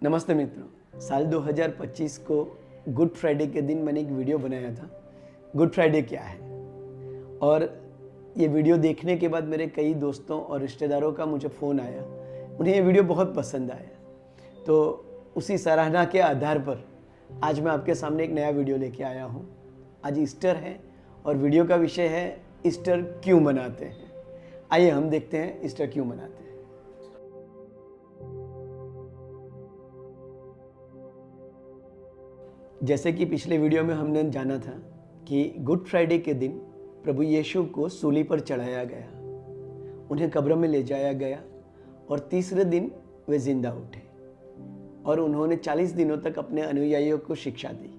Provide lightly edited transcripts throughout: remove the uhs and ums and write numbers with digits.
नमस्ते मित्रों। साल 2025 को गुड फ्राइडे के दिन मैंने एक वीडियो बनाया था, गुड फ्राइडे क्या है। और ये वीडियो देखने के बाद मेरे कई दोस्तों और रिश्तेदारों का मुझे फ़ोन आया, उन्हें ये वीडियो बहुत पसंद आया। तो उसी सराहना के आधार पर आज मैं आपके सामने एक नया वीडियो लेके आया हूँ। आज ईस्टर है और वीडियो का विषय है ईस्टर क्यों मनाते हैं। आइए हम देखते हैं ईस्टर क्यों मनाते हैं। जैसे कि पिछले वीडियो में हमने जाना था कि गुड फ्राइडे के दिन प्रभु यीशु को सूली पर चढ़ाया गया, उन्हें कब्र में ले जाया गया और तीसरे दिन वे जिंदा उठे और उन्होंने 40 दिनों तक अपने अनुयायियों को शिक्षा दी,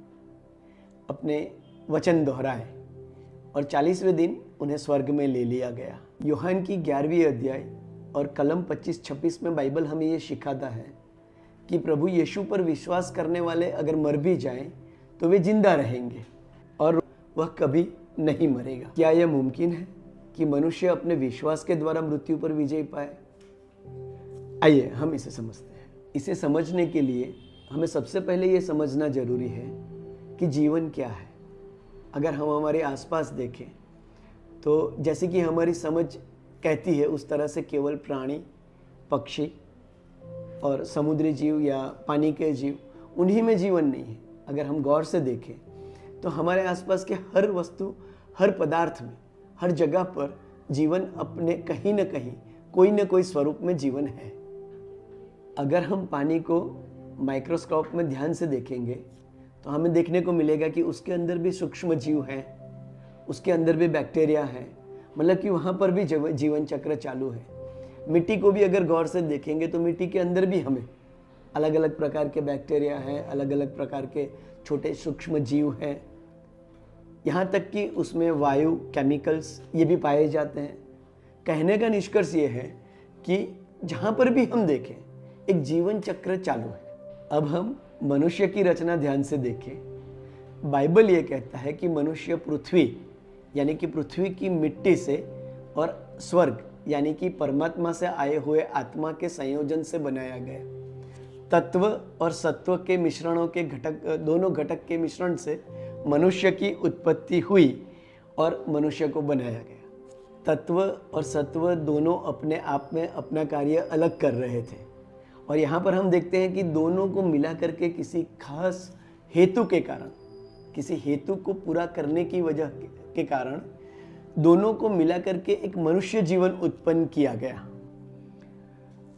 अपने वचन दोहराए और 40वें दिन उन्हें स्वर्ग में ले लिया गया। यूहन्ना की 11वीं अध्याय और कलम 25-26 में बाइबल हमें ये सिखाता है कि प्रभु यीशु पर विश्वास करने वाले अगर मर भी जाएं तो वे जिंदा रहेंगे और वह कभी नहीं मरेगा। क्या यह मुमकिन है कि मनुष्य अपने विश्वास के द्वारा मृत्यु पर विजय पाए? आइए हम इसे समझते हैं। इसे समझने के लिए हमें सबसे पहले ये समझना जरूरी है कि जीवन क्या है। अगर हम हमारे आसपास देखें तो जैसे कि हमारी समझ कहती है उस तरह से केवल प्राणी, पक्षी और समुद्री जीव या पानी के जीव, उन्हीं में जीवन नहीं है। अगर हम गौर से देखें तो हमारे आसपास के हर वस्तु, हर पदार्थ में, हर जगह पर जीवन अपने कहीं न कहीं कोई न कोई स्वरूप में जीवन है। अगर हम पानी को माइक्रोस्कोप में ध्यान से देखेंगे तो हमें देखने को मिलेगा कि उसके अंदर भी सूक्ष्म जीव हैं, उसके अंदर भी बैक्टीरिया है, मतलब कि वहाँ पर भी जीवन चक्र चालू है। मिट्टी को भी अगर गौर से देखेंगे तो मिट्टी के अंदर भी हमें अलग अलग प्रकार के बैक्टीरिया हैं, अलग अलग प्रकार के छोटे सूक्ष्म जीव हैं। यहाँ तक कि उसमें वायु, केमिकल्स ये भी पाए जाते हैं। कहने का निष्कर्ष ये है कि जहाँ पर भी हम देखें एक जीवन चक्र चालू है। अब हम मनुष्य की रचना ध्यान से देखें। बाइबल ये कहता है कि मनुष्य पृथ्वी यानी कि पृथ्वी की मिट्टी से और स्वर्ग यानी कि परमात्मा से आए हुए आत्मा के संयोजन से बनाया गया। तत्व और सत्व के मिश्रणों के दोनों घटक के मिश्रण से मनुष्य की उत्पत्ति हुई और मनुष्य को बनाया गया। तत्व और सत्व दोनों अपने आप में अपना कार्य अलग कर रहे थे और यहाँ पर हम देखते हैं कि दोनों को मिला करके किसी खास हेतु के कारण, किसी हेतु को पूरा करने की वजह के कारण दोनों को मिला करके एक मनुष्य जीवन उत्पन्न किया गया।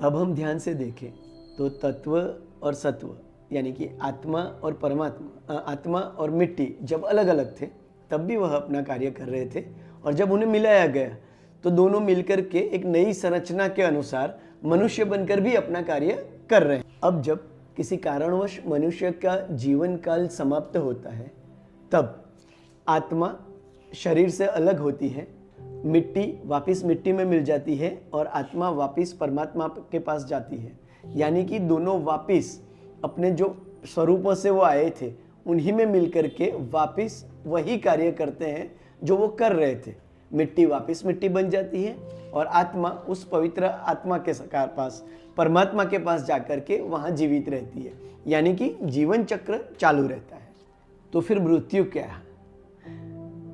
अब हम ध्यान से देखें तो तत्व और सत्व यानी कि आत्मा और परमात्मा, आत्मा और मिट्टी जब अलग अलग थे तब भी वह अपना कार्य कर रहे थे और जब उन्हें मिलाया गया तो दोनों मिलकर के एक नई संरचना के अनुसार मनुष्य बनकर भी अपना कार्य कर रहे हैं। अब जब किसी कारणवश मनुष्य का जीवन काल समाप्त होता है तब आत्मा शरीर से अलग होती है, मिट्टी वापस मिट्टी में मिल जाती है और आत्मा वापस परमात्मा के पास जाती है। यानी कि दोनों वापस अपने जो स्वरूपों से वो आए थे उन्हीं में मिल करके वापस वही कार्य करते हैं जो वो कर रहे थे। मिट्टी वापस मिट्टी बन जाती है और आत्मा उस पवित्र आत्मा के पास, परमात्मा के पास जाकर के वहाँ जीवित रहती है, यानी कि जीवन चक्र चालू रहता है। तो फिर मृत्यु क्या है?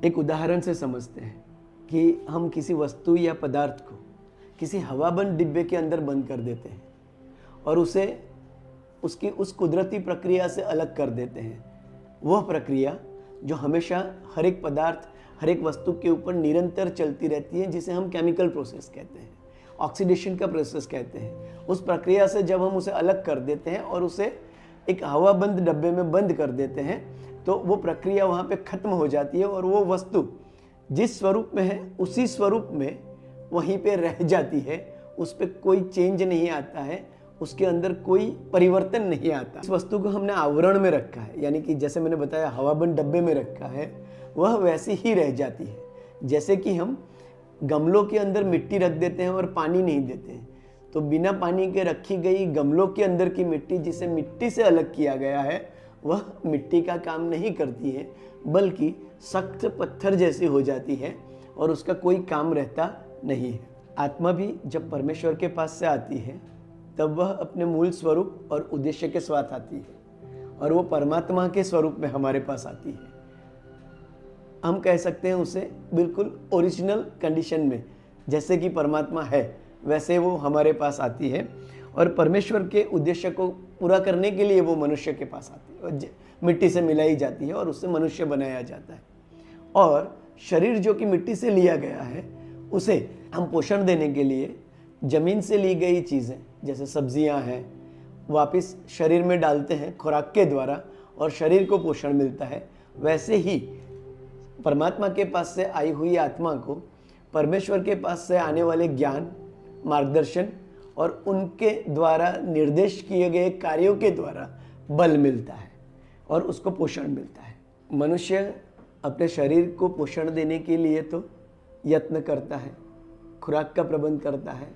एक उदाहरण से समझते हैं कि हम किसी वस्तु या पदार्थ को किसी हवाबंद डिब्बे के अंदर बंद कर देते हैं और उसे उसकी उस कुदरती प्रक्रिया से अलग कर देते हैं। वह प्रक्रिया जो हमेशा हर एक पदार्थ, हर एक वस्तु के ऊपर निरंतर चलती रहती है, जिसे हम केमिकल प्रोसेस कहते हैं, ऑक्सीडेशन का प्रोसेस कहते हैं। उस प्रक्रिया से जब हम उसे अलग कर देते हैं और उसे एक हवाबंद डब्बे में बंद कर देते हैं तो वो प्रक्रिया वहाँ पे ख़त्म हो जाती है और वो वस्तु जिस स्वरूप में है उसी स्वरूप में वहीं पे रह जाती है। उस पर कोई चेंज नहीं आता है, उसके अंदर कोई परिवर्तन नहीं आता। इस वस्तु को हमने आवरण में रखा है, यानी कि जैसे मैंने बताया हवाबंद डब्बे में रखा है, वह वैसी ही रह जाती है। जैसे कि हम गमलों के अंदर मिट्टी रख देते हैं और पानी नहीं देते हैं तो बिना पानी के रखी गई गमलों के अंदर की मिट्टी, जिसे मिट्टी से अलग किया गया है, वह मिट्टी का काम नहीं करती है बल्कि सख्त पत्थर जैसी हो जाती है और उसका कोई काम रहता नहीं है। आत्मा भी जब परमेश्वर के पास से आती है तब वह अपने मूल स्वरूप और उद्देश्य के साथ आती है और वो परमात्मा के स्वरूप में हमारे पास आती है। हम कह सकते हैं उसे बिल्कुल ओरिजिनल कंडीशन में, जैसे कि परमात्मा है वैसे वो हमारे पास आती है और परमेश्वर के उद्देश्य को पूरा करने के लिए वो मनुष्य के पास आती है और मिट्टी से मिलाई जाती है और उससे मनुष्य बनाया जाता है। और शरीर जो कि मिट्टी से लिया गया है उसे हम पोषण देने के लिए जमीन से ली गई चीज़ें जैसे सब्जियां हैं वापस शरीर में डालते हैं खुराक के द्वारा और शरीर को पोषण मिलता है। वैसे ही परमात्मा के पास से आई हुई आत्मा को परमेश्वर के पास से आने वाले ज्ञान, मार्गदर्शन और उनके द्वारा निर्देश किए गए कार्यों के द्वारा बल मिलता है और उसको पोषण मिलता है। मनुष्य अपने शरीर को पोषण देने के लिए तो यत्न करता है, खुराक का प्रबंध करता है,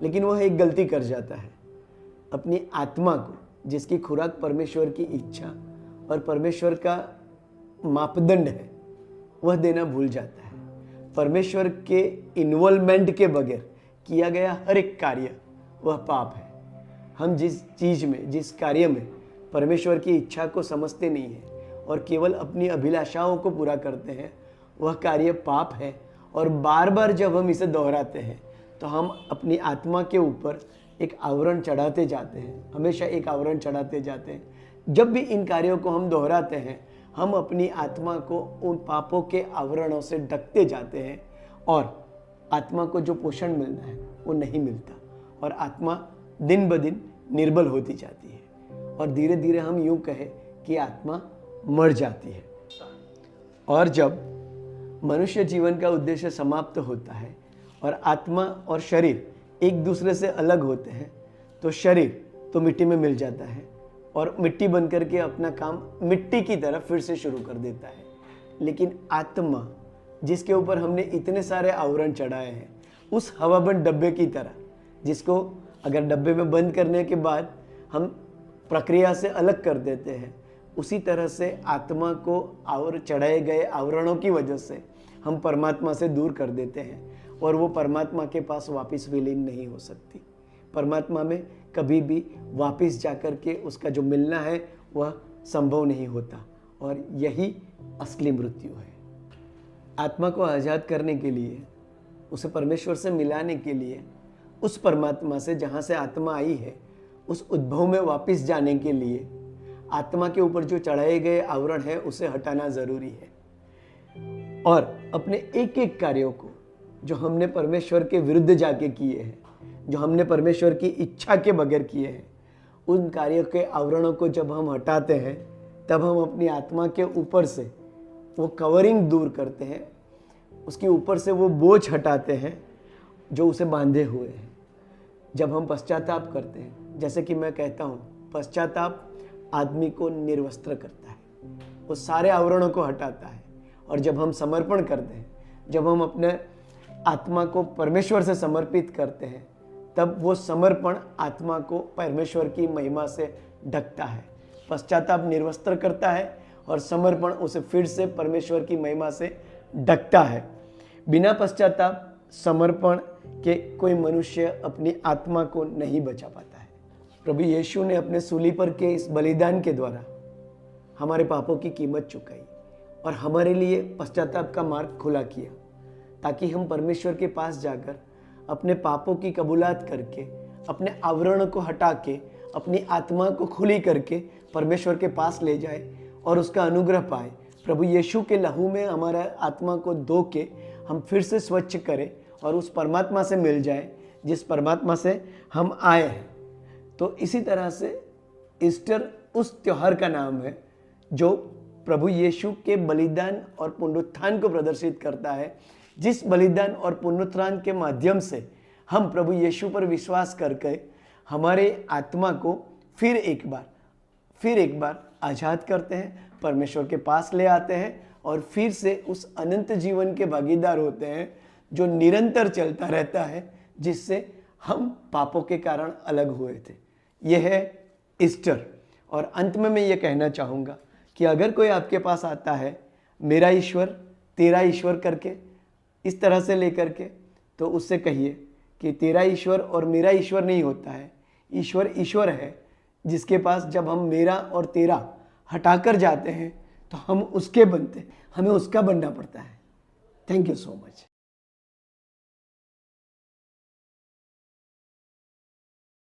लेकिन वह एक गलती कर जाता है। अपनी आत्मा को जिसकी खुराक परमेश्वर की इच्छा और परमेश्वर का मापदंड है वह देना भूल जाता है। परमेश्वर के इन्वॉल्वमेंट के बगैर किया गया हर एक कार्य वह पाप है। हम जिस चीज़ में, जिस कार्य में परमेश्वर की इच्छा को समझते नहीं हैं और केवल अपनी अभिलाषाओं को पूरा करते हैं, वह कार्य पाप है। और बार बार जब हम इसे दोहराते हैं तो हम अपनी आत्मा के ऊपर एक आवरण चढ़ाते जाते हैं, हमेशा एक आवरण चढ़ाते जाते हैं। जब भी इन कार्यों को हम दोहराते हैं हम अपनी आत्मा को उन पापों के आवरणों से ढकते जाते हैं और आत्मा को जो पोषण मिलना है वो नहीं मिलता और आत्मा दिन ब दिन निर्बल होती जाती है और धीरे धीरे हम यूं कहें कि आत्मा मर जाती है। और जब मनुष्य जीवन का उद्देश्य समाप्त होता है और आत्मा और शरीर एक दूसरे से अलग होते हैं तो शरीर तो मिट्टी में मिल जाता है और मिट्टी बन करके अपना काम मिट्टी की तरह फिर से शुरू कर देता है। लेकिन आत्मा जिसके ऊपर हमने इतने सारे आवरण चढ़ाए हैं, उस हवाबंद डब्बे की तरह, जिसको अगर डब्बे में बंद करने के बाद हम प्रक्रिया से अलग कर देते हैं, उसी तरह से आत्मा को और चढ़ाए गए आवरणों की वजह से हम परमात्मा से दूर कर देते हैं और वो परमात्मा के पास वापस विलीन नहीं हो सकती। परमात्मा में कभी भी वापस जाकर के उसका जो मिलना है वह संभव नहीं होता और यही असली मृत्यु है। आत्मा को आज़ाद करने के लिए, उसे परमेश्वर से मिलाने के लिए, उस परमात्मा से जहाँ से आत्मा आई है उस उद्भव में वापस जाने के लिए आत्मा के ऊपर जो चढ़ाए गए आवरण है उसे हटाना ज़रूरी है और अपने एक एक कार्यों को जो हमने परमेश्वर के विरुद्ध जाके किए हैं, जो हमने परमेश्वर की इच्छा के बगैर किए हैं, उन कार्यों के आवरणों को जब हम हटाते हैं तब हम अपनी आत्मा के ऊपर से वो कवरिंग दूर करते हैं, उसके ऊपर से वो बोझ हटाते हैं जो उसे बांधे हुए हैं। जब हम पश्चाताप करते हैं, जैसे कि मैं कहता हूँ, पश्चाताप आदमी को निर्वस्त्र करता है, वो सारे आवरणों को हटाता है। और जब हम समर्पण करते हैं, जब हम अपने आत्मा को परमेश्वर से समर्पित करते हैं, तब वो समर्पण आत्मा को परमेश्वर की महिमा से ढकता है। पश्चाताप निर्वस्त्र करता है और समर्पण उसे फिर से परमेश्वर की महिमा से ढकता है। बिना पश्चाताप समर्पण के कोई मनुष्य अपनी आत्मा को नहीं बचा पाता है। प्रभु यीशु ने अपने सूली पर के इस बलिदान के द्वारा हमारे पापों की कीमत चुकाई और हमारे लिए पश्चाताप का मार्ग खुला किया, ताकि हम परमेश्वर के पास जाकर अपने पापों की कबूलात करके, अपने आवरण को हटा के, अपनी आत्मा को खुली करके परमेश्वर के पास ले जाए और उसका अनुग्रह पाए। प्रभु यीशु के लहू में हमारा आत्मा को धो के हम फिर से स्वच्छ करें और उस परमात्मा से मिल जाए जिस परमात्मा से हम आए हैं। तो इसी तरह से ईस्टर उस त्योहार का नाम है जो प्रभु यीशु के बलिदान और पुनरुत्थान को प्रदर्शित करता है, जिस बलिदान और पुनरुत्थान के माध्यम से हम प्रभु यीशु पर विश्वास करके हमारे आत्मा को फिर एक बार आज़ाद करते हैं, परमेश्वर के पास ले आते हैं और फिर से उस अनंत जीवन के भागीदार होते हैं जो निरंतर चलता रहता है, जिससे हम पापों के कारण अलग हुए थे। यह है ईस्टर। और अंत में मैं ये कहना चाहूँगा कि अगर कोई आपके पास आता है मेरा ईश्वर तेरा ईश्वर करके, इस तरह से लेकर के, तो उससे कहिए कि तेरा ईश्वर और मेरा ईश्वर नहीं होता है, ईश्वर ईश्वर है जिसके पास जब हम मेरा और तेरा हटाकर जाते हैं तो हम उसके बनते हैं, हमें उसका बनना पड़ता है। Thank you so much.